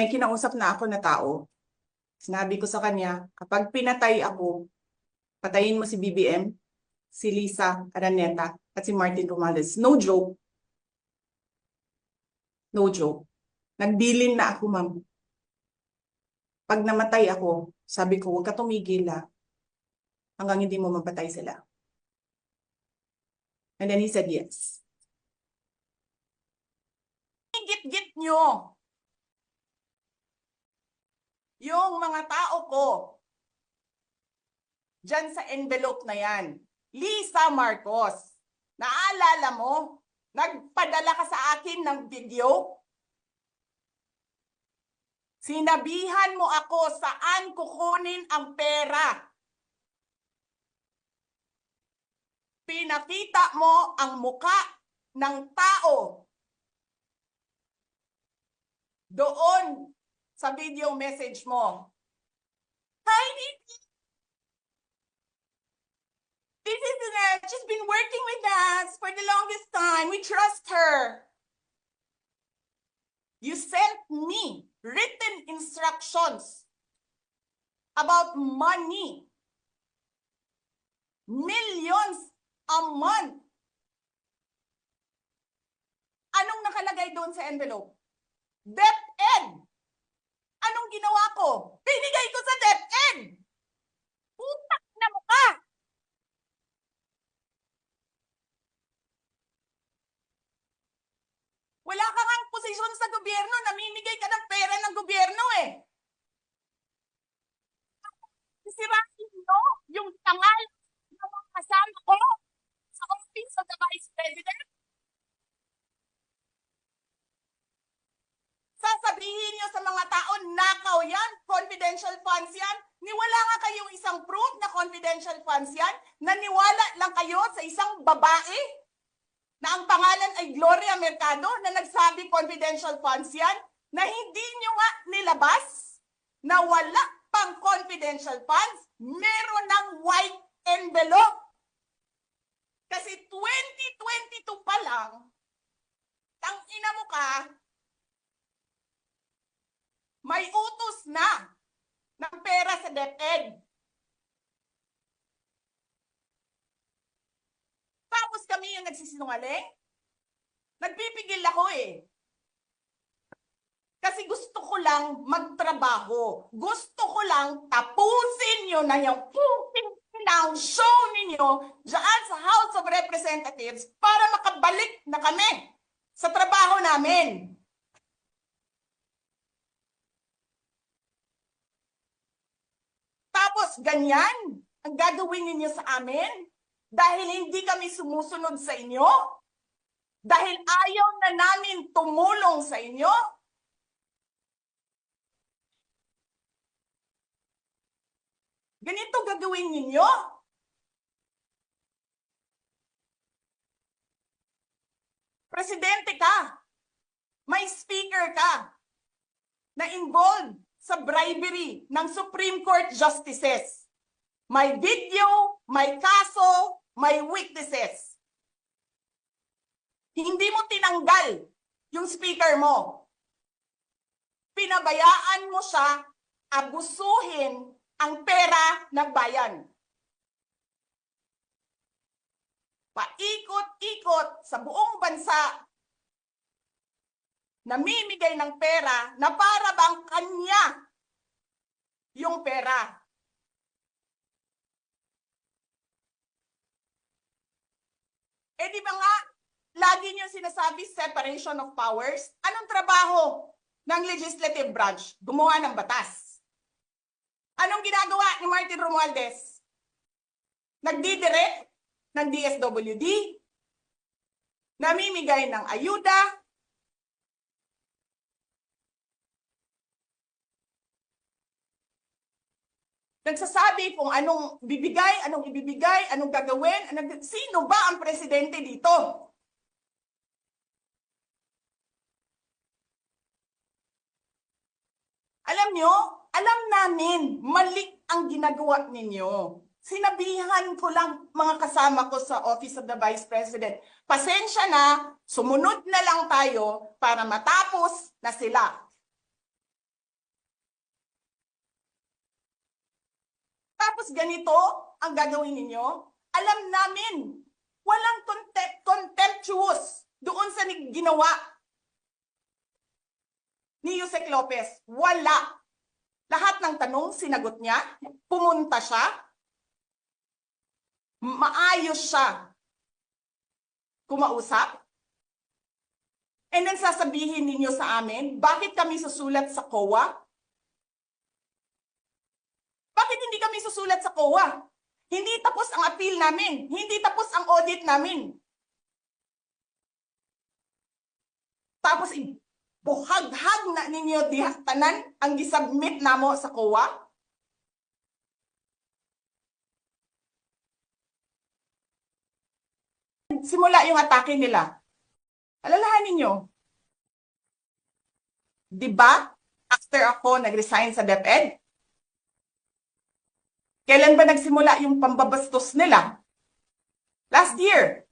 May kinausap na ako na tao. Sinabi ko sa kanya, kapag pinatay ako, patayin mo si BBM, si Lisa Araneta, at si Martin Romualdez. No joke. No joke. Nagbilin na ako, ma'am. Pag namatay ako, sabi ko, huwag ka tumigil hanggang hindi mo mapatay sila. And then he said yes. Git-git nyo yung mga tao ko dyan sa envelope na yan. Lisa Marcos, naalala mo? Nagpadala ka sa akin ng video? Sinabihan mo ako saan kukunin ang pera. Pinakita mo ang muka ng tao doon sa video message mo. Hi, this is she's been working with us for the longest time. We trust her. You sent me written instructions about money. Millions a month. Anong nakalagay doon sa envelope? DepEd. Anong ginawa ko? Binigay ko sa DepEd. Putak na mukha. Wala ka ngang posisyon sa gobyerno, namimigay ka ng pera ng gobyerno eh. Sisirain mo yung tangal ng mga kasama ko sa Office of the Vice President. Sasabihin niyo sa mga tao, nakaw yan, confidential funds yan. Niwala nga kayong isang proof na confidential funds yan. Naniwala lang kayo sa isang babae na ang pangalan ay Gloria Mercado na nagsabi confidential funds yan, na hindi nyo nga nilabas na wala pang confidential funds, meron ng white envelope. Kasi 2022 pa lang, tangina mo ka, may utos na ng pera sa DepEd. Tapos kami yung nagsisinungaling? Nagpipigil ako eh. Kasi gusto ko lang magtrabaho. Gusto ko lang tapusin nyo na yung ng show ninyo dyan sa House of Representatives para makabalik na kami sa trabaho namin. Tapos ganyan ang gagawin ninyo sa amin dahil hindi kami sumusunod sa inyo? Dahil ayaw na namin tumulong sa inyo? Ganito gagawin ninyo? Presidente ka, may speaker ka na involved sa bribery ng Supreme Court justices. May video, may kaso, may witnesses. Hindi mo tinanggal yung speaker mo. Pinabayaan mo siya abusuhin ang pera ng bayan. Paikot-ikot sa buong bansa, namimigay ng pera na para bang kanya yung pera. Eh di ba nga, lagi niyo sinasabi separation of powers? Anong trabaho ng legislative branch? Gumawa ng batas. Anong ginagawa ni Martin Romualdez? Nagdidirect ng DSWD, namimigay ng ayuda, nagsasabi kung anong bibigay, anong ibibigay, anong gagawin, sino ba ang presidente dito? Alam nyo, alam namin, mali ang ginagawa ninyo. Sinabihan ko lang mga kasama ko sa Office of the Vice President, pasensya na, sumunod na lang tayo para matapos na sila. Tapos ganito ang gagawin ninyo? Alam namin, walang contemptuous doon sa ginawa ni Yusek Lopez. Wala. Lahat ng tanong, sinagot niya. Pumunta siya. Maayos siya kumausap. And then sasabihin ninyo sa amin, bakit kami susulat sa COA? Bakit hindi kami susulat sa COA? Hindi tapos ang appeal namin. Hindi tapos ang audit namin. Tapos buhaghag na ninyo dihatanan ang gisubmit namo sa COA. Simula yung atake nila. Alalahanin nyo. Di ba? After ako nag-resign sa DepEd, kailan ba nagsimula yung pambabastos nila? Last year.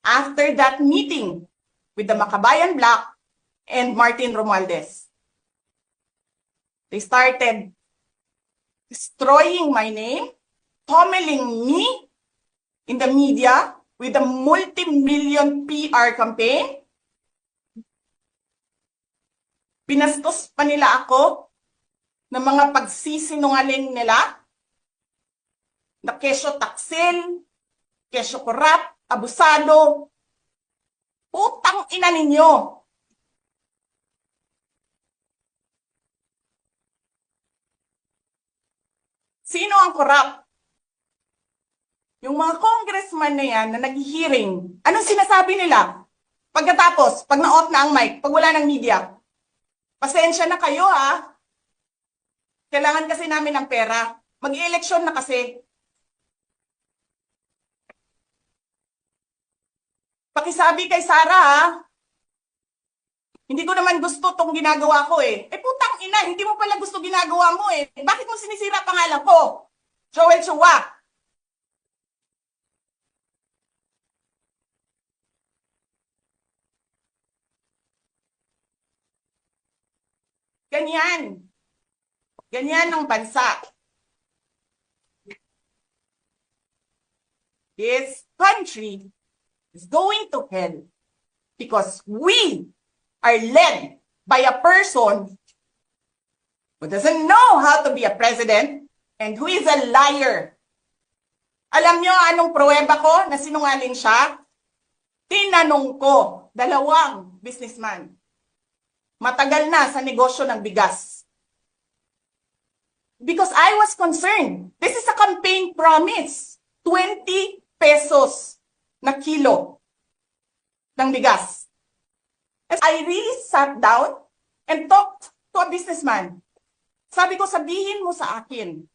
After that meeting with the Makabayan Black and Martin Romualdez. They started destroying my name, pummeling me in the media with a multi-million PR campaign. Pinastos pa nila ako ng mga pagsisinungaling nila na kesyo taksil, kesyo korap, abusado. Putang ina ninyo. Sino ang korap? Yung mga congressman na yan na nag-hearing, anong sinasabi nila? Pagkatapos, pag na-off na ang mic, pag wala ng media, pasensya na kayo ha. Kailangan kasi namin ng pera. Mag-eleksyon na kasi. Pakisabi kay Sara ha. Hindi ko naman gusto tong ginagawa ko eh. Putang ina, hindi mo pala gusto ginagawa mo eh. Bakit mo sinisira pangalan ko? Joel Chua. Ganyan. Ganyan ang bansa. This country is going to hell because we are led by a person who doesn't know how to be a president and who is a liar. Alam nyo anong pruweba ko na sinungaling siya? Tinanong ko, dalawang businessman. Matagal na sa negosyo ng bigas. Because I was concerned. This is a campaign promise. 20 pesos na kilo ng bigas. And I really sat down and talked to a businessman. Sabi ko, sabihin mo sa akin,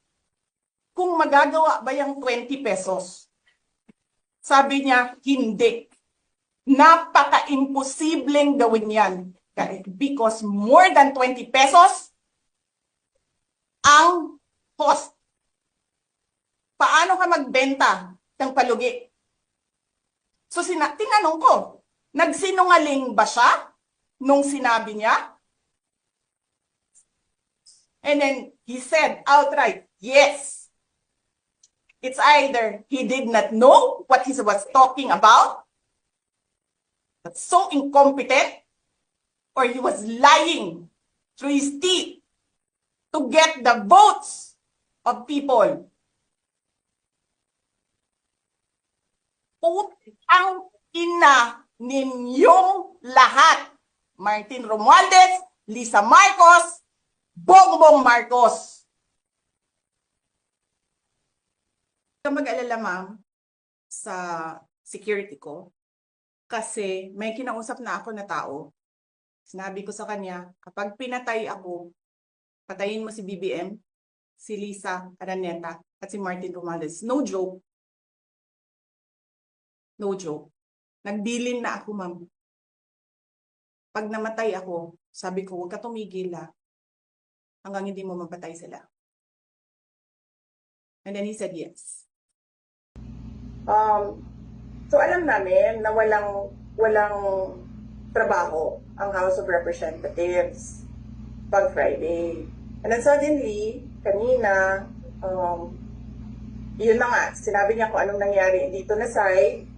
kung magagawa ba yung 20 pesos? Sabi niya, hindi. Napaka-imposibleng gawin yan. Because more than 20 pesos ang cost. Paano ka magbenta ng palugi? So tinanong ko, nagsinungaling ba siya nung sinabi niya? And then he said outright, yes. It's either he did not know what he was talking about, but so incompetent, or he was lying through his teeth to get the votes of people. Putang ina ninyong lahat. Martin Romualdez, Lisa Marcos, Bongbong Marcos. Huwag mag-alala, ma'am, sa security ko. Kasi may kinausap na ako na tao. Sinabi ko sa kanya, kapag pinatay ako, patayin mo si BBM, si Lisa Araneta, at si Martin Romualdez. No joke. No joke. Nagbilin na ako, ma'am. Pag namatay ako, sabi ko, huwag ka tumigil hanggang hindi mo mapatay sila. And then he said yes. So alam namin na walang trabaho ang House of Representatives pag Friday. And then suddenly, kanina, Yun na nga, sinabi niya kung anong nangyari dito na side.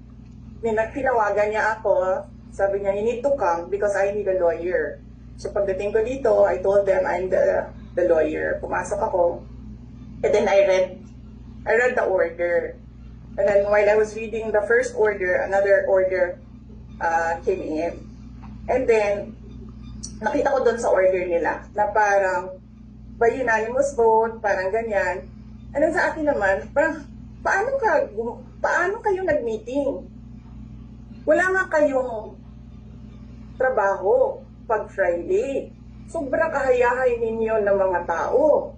Tinawagan niya ako, sabi niya, you need to come because I need a lawyer. So pagdating ko dito, I told them I'm the lawyer. Pumasok ako, and then I read the order. And then while I was reading the first order, another order came in. And then, nakita ko doon sa order nila na parang by unanimous vote, parang ganyan. And then sa akin naman, parang, paano kayo nag-meeting? Wala nga kayong trabaho pag Friday. Sobra kahayahay ninyo ng mga tao.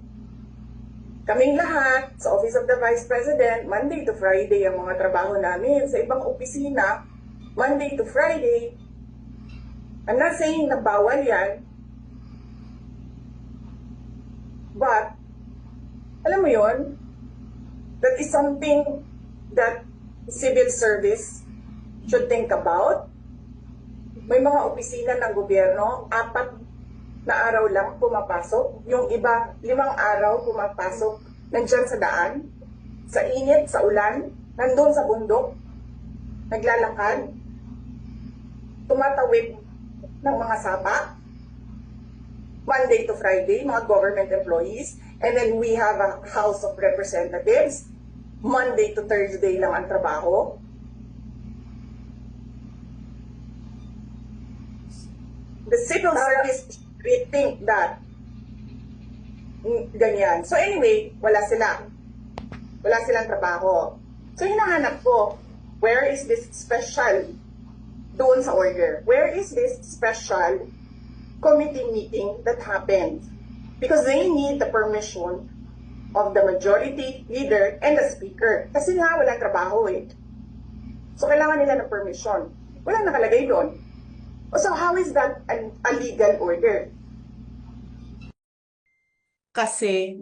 Kaming lahat, sa Office of the Vice President, Monday to Friday ang mga trabaho namin. Sa ibang opisina, Monday to Friday. I'm not saying na bawal yan. But, alam mo yon, that is something that civil service should think about. May mga opisina ng gobyerno, 4 na araw lang pumapasok. Yung iba, 5 araw pumapasok. Nandyan sa daan, sa init, sa ulan, nandun sa bundok, naglalakad, tumatawid ng mga sapa, Monday to Friday, mga government employees. And then we have a House of Representatives, Monday to Thursday lang ang trabaho. The civil service rethink that. Ganyan. So anyway, wala sila. Wala silang trabaho. So hinahanap ko, where is this special doon sa order? Where is this special committee meeting that happened? Because they need the permission of the majority leader and the speaker. Kasi nga, walang trabaho eh. So kailangan nila ng permission. Walang nakalagay doon. So how is that a legal order? Kasi